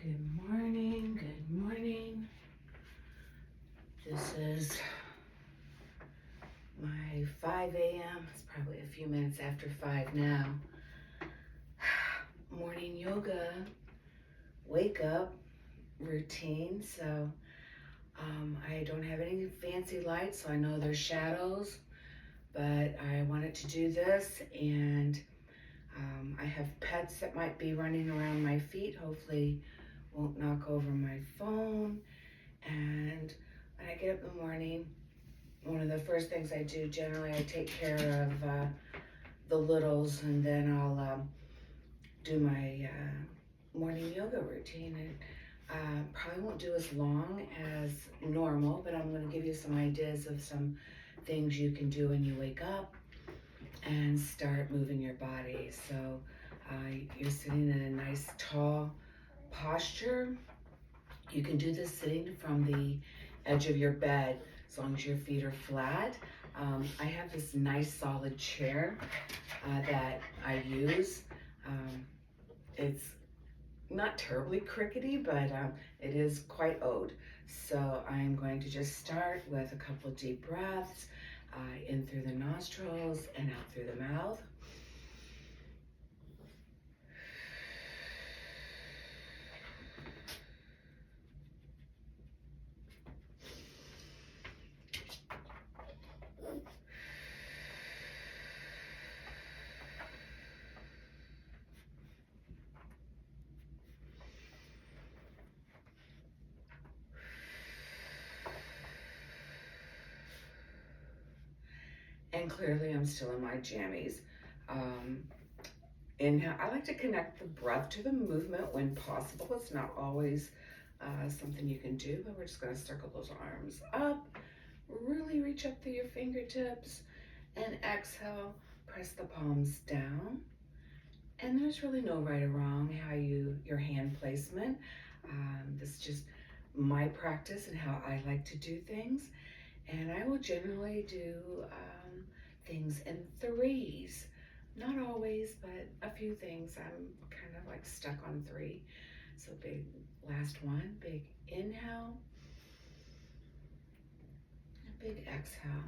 Good morning, good morning. This is my 5 a.m. It's probably a few minutes after 5 now. Morning yoga, wake up routine. So I don't have any fancy lights, so I know there's shadows, but I wanted to do this, and I have pets that might be running around my feet. Hopefully won't knock over my phone. And when I get up in the morning, one of the first things I do, generally I take care of the littles, and then I'll do my morning yoga routine. And probably won't do as long as normal, but I'm going to give you some ideas of some things you can do when you wake up and start moving your body. So you're sitting in a nice tall posture. You can do this sitting from the edge of your bed, as long as your feet are flat. I have this nice solid chair that I use. It's not terribly crickety, but it is quite old. So I'm going to just start with a couple of deep breaths, in through the nostrils and out through the mouth. And clearly I'm still in my jammies. Inhale, I like to connect the breath to the movement when possible. It's not always something you can do, but we're just gonna circle those arms up, really reach up through your fingertips, and exhale, press the palms down. And there's really no right or wrong how your hand placement. This is just my practice and how I like to do things. And I will generally do things in threes. Not always, but a few things I'm kind of like stuck on 3. So big, last one, big inhale, a big exhale.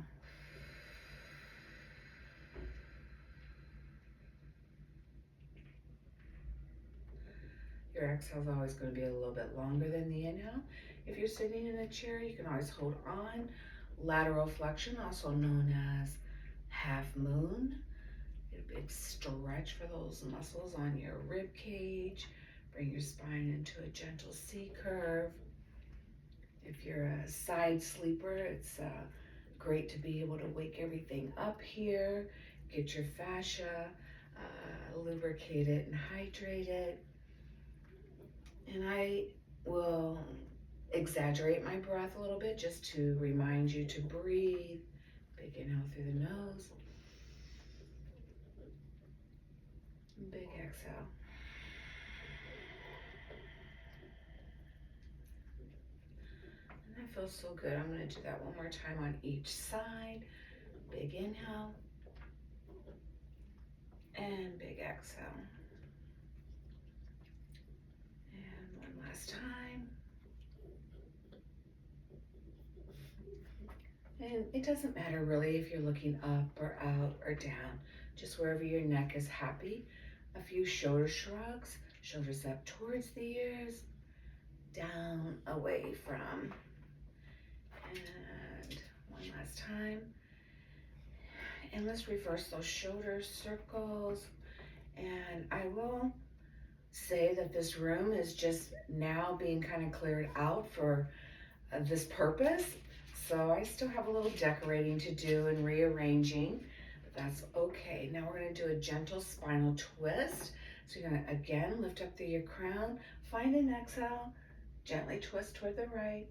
Your exhale is always going to be a little bit longer than the inhale. If you're sitting in a chair, you can always hold on. Lateral flexion, also known as half moon. Get a big stretch for those muscles on your rib cage. Bring your spine into a gentle C curve. If you're a side sleeper, it's great to be able to wake everything up here. Get your fascia lubricated and hydrated. And I will exaggerate my breath a little bit just to remind you to breathe. Big inhale through the nose. Big exhale. And that feels so good. I'm going to do that one more time on each side. Big inhale. And big exhale. And one last time. And it doesn't matter really if you're looking up or out or down, just wherever your neck is happy. A few shoulder shrugs, shoulders up towards the ears, down away from. And one last time. And let's reverse those shoulder circles. And I will say that this room is just now being kind of cleared out for this purpose. So I still have a little decorating to do and rearranging, but that's okay. Now we're going to do a gentle spinal twist. So you're going to again lift up through your crown, find an exhale, gently twist toward the right,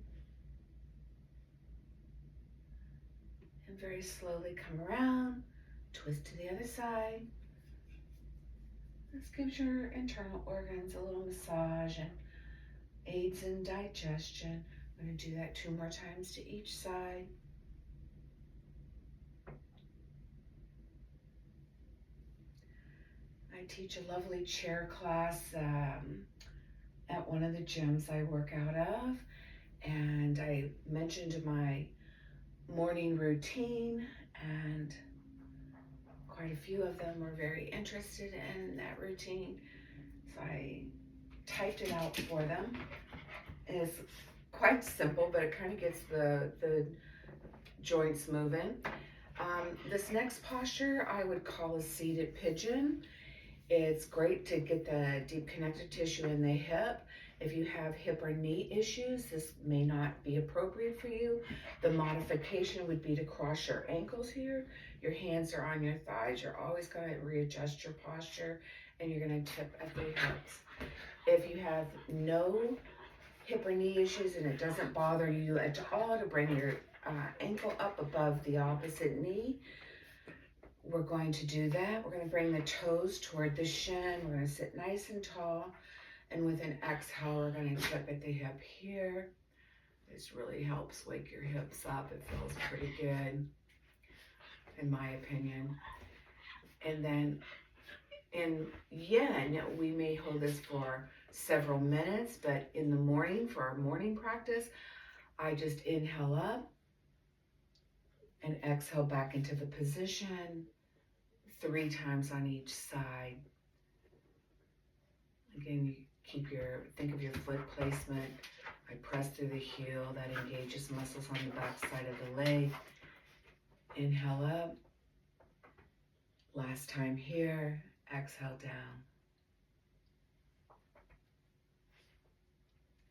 and very slowly come around, twist to the other side. This gives your internal organs a little massage and aids in digestion. I'm going to do that 2 more times to each side. I teach a lovely chair class at one of the gyms I work out of, and I mentioned my morning routine, and quite a few of them were very interested in that routine. So I typed it out for them. It's quite simple, but it kind of gets the joints moving. This next posture I would call a seated pigeon. It's great to get the deep connective tissue in the hip. If you have hip or knee issues, this may not be appropriate for you. The modification would be to cross your ankles here. Your hands are on your thighs. You're always going to readjust your posture, and you're going to tip at the hips. If you have no hip or knee issues and it doesn't bother you at all to bring your ankle up above the opposite knee, we're going to do that. We're going to bring the toes toward the shin. We're going to sit nice and tall. And with an exhale, we're going to tip at the hip here. This really helps wake your hips up. It feels pretty good, in my opinion. And then in yin, we may hold this for several minutes, but in the morning, for our morning practice, I just inhale up and exhale back into the position 3 times on each side. Again, you think of your foot placement. I press through the heel, that engages muscles on the back side of the leg. Inhale up. Last time here, exhale down.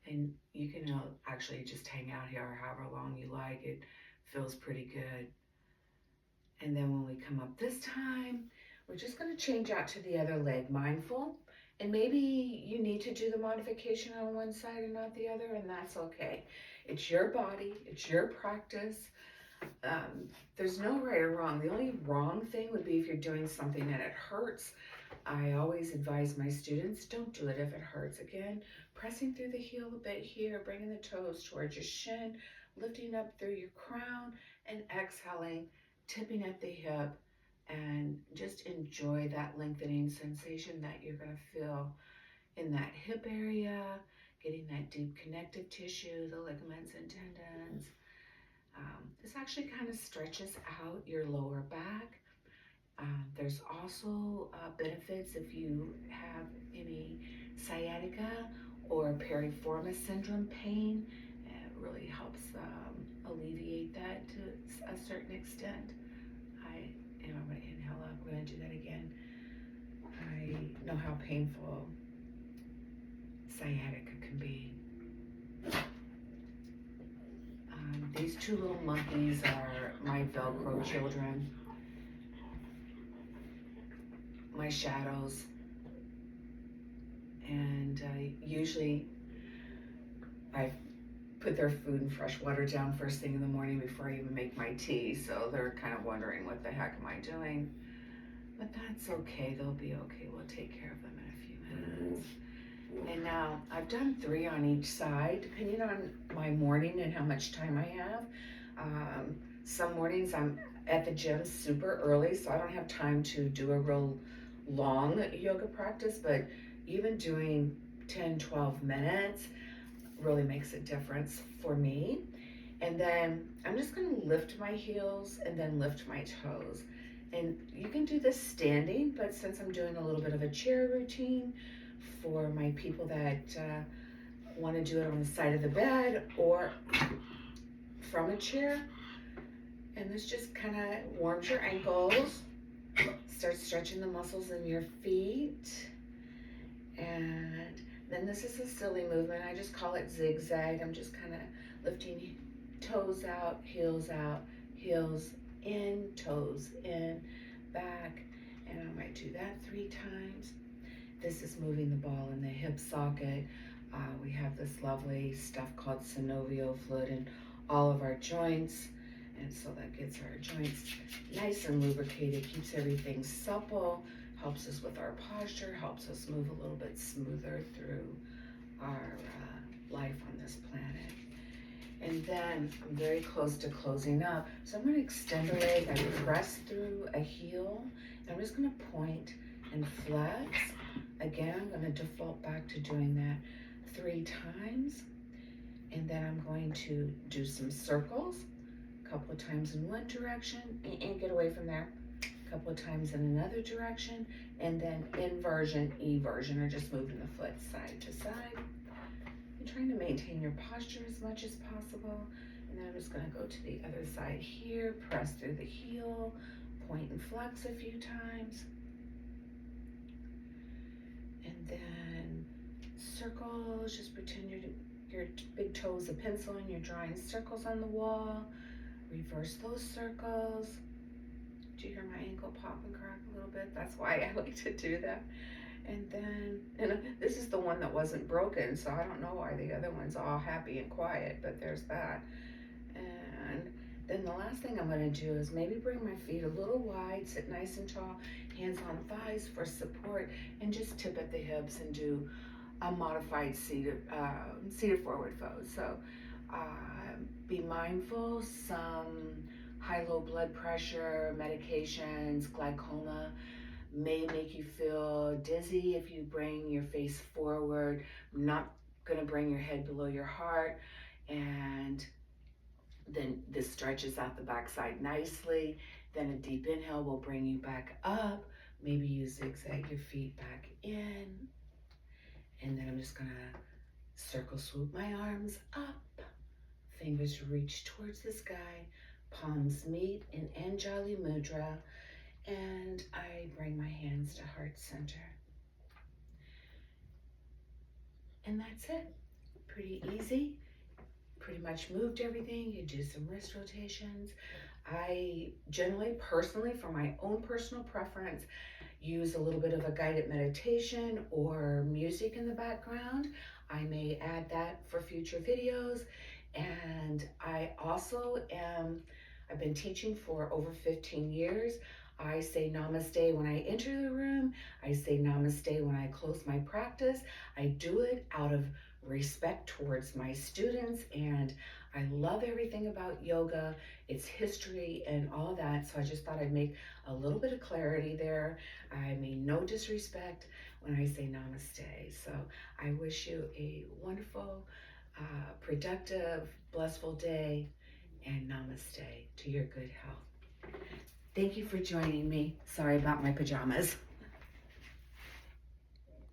And you can actually just hang out here however long you like. It feels pretty good. And then when we come up this time, we're just going to change out to the other leg, mindful. And maybe you need to do the modification on one side and not the other, and that's okay. It's your body, it's your practice. There's no right or wrong. The only wrong thing would be if you're doing something and it hurts. I always advise my students, don't do it if it hurts. Again, pressing through the heel a bit here, bringing the toes towards your shin, lifting up through your crown, and exhaling, tipping at the hip, and just enjoy that lengthening sensation that you're going to feel in that hip area, getting that deep connective tissue, the ligaments and tendons. This actually kind of stretches out your lower back. There's also benefits if you have any sciatica or piriformis syndrome pain. It really helps alleviate that to a certain extent. I'm going to inhale up. We're going to do that again. I know how painful sciatica can be. These 2 little monkeys are my Velcro children, my shadows, and usually I put their food and fresh water down first thing in the morning before I even make my tea, so they're kind of wondering what the heck am I doing, but that's okay. They'll be okay. We'll take care of them in a few minutes. And now I've done 3 on each side, depending on my morning and how much time I have. Some mornings I'm at the gym super early, so I don't have time to do a real long yoga practice, but even doing 10, 12 minutes really makes a difference for me. And then I'm just going to lift my heels and then lift my toes. And you can do this standing, but since I'm doing a little bit of a chair routine for my people that want to do it on the side of the bed or from a chair, and this just kind of warms your ankles, start stretching the muscles in your feet. And then this is a silly movement. I just call it zigzag. I'm just kind of lifting toes out, heels in, toes in, back. And I might do that 3 times. This is moving the ball in the hip socket. We have this lovely stuff called synovial fluid in all of our joints. And so that gets our joints nice and lubricated, keeps everything supple, helps us with our posture, helps us move a little bit smoother through our life on this planet. And then I'm very close to closing up. So I'm going to extend a leg. I press through a heel. And I'm just going to point and flex. Again, I'm going to default back to doing that 3 times. And then I'm going to do some circles, a couple of times in one direction, and get away from there. A couple of times in another direction, and then inversion, eversion, or just moving the foot side to side. And trying to maintain your posture as much as possible. And then I'm just going to go to the other side here, press through the heel, point and flex a few times. And then circles, just pretend your big toe is a pencil and you're drawing circles on the wall. Reverse those circles. Do you hear my ankle pop and crack a little bit? That's why I like to do that. And this is the one that wasn't broken, so I don't know why the other one's all happy and quiet, but there's that. And then the last thing I'm going to do is maybe bring my feet a little wide, sit nice and tall, hands on thighs for support, and just tip at the hips and do a modified seated forward fold. So be mindful, some high-low blood pressure, medications, glaucoma may make you feel dizzy if you bring your face forward. I'm not going to bring your head below your heart, and then this stretches out the backside nicely. Then a deep inhale will bring you back up. Maybe you zigzag your feet back in. And then I'm just gonna circle swoop my arms up. Fingers reach towards the sky. Palms meet in Anjali Mudra. And I bring my hands to heart center. And that's it. Pretty easy. Pretty much moved everything. You do some wrist rotations. I generally, personally, for my own personal preference, use a little bit of a guided meditation or music in the background. I may add that for future videos. And I've been teaching for over 15 years. I say namaste when I enter the room. I say namaste when I close my practice. I do it out of respect towards my students, and I love everything about yoga, its history and all that. So I just thought I'd make a little bit of clarity there. I mean no disrespect when I say namaste. So I wish you a wonderful, productive, blissful day, and namaste to your good health. Thank you for joining me. Sorry about my pajamas.